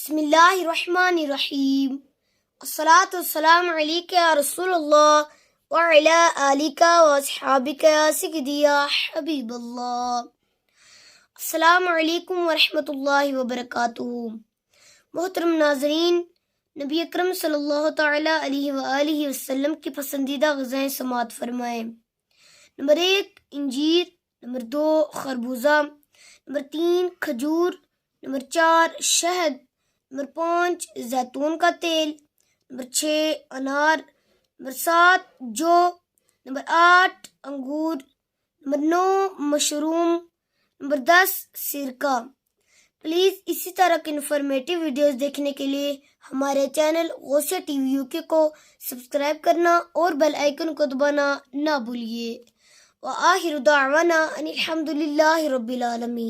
بسم اللہ الرحمن الرحیم، الصلاۃ والسلام علیک یا رسول اللہ وعلی آلک واصحابک یا سیدی یا حبیب اللہ۔ السلام علیکم ورحمۃ اللہ وبرکاتہ۔ محترم ناظرین، نبی اکرم صلی اللہ تعالی علیہ وآلہ وسلم کی پسندیدہ غذائیں سماعت فرمائیں۔ نمبر 1 انجیر، نمبر 2 خربوزہ، نمبر 3 کھجور، نمبر 4 شہد، نمبر 5 زیتون کا تیل، نمبر 6 انار، نمبر 7 جو، نمبر 8 انگور، نمبر 9 مشروم، نمبر 10 سرکہ۔ پلیز اسی طرح کے انفارمیٹیو ویڈیوز دیکھنے کے لیے ہمارے چینل غوثیہ ٹی وی UK کو سبسکرائب کرنا اور بیل آئیکن کو دبانا نہ بھولیے۔ وآخر دعوانا ان الحمد للہ رب العالمین۔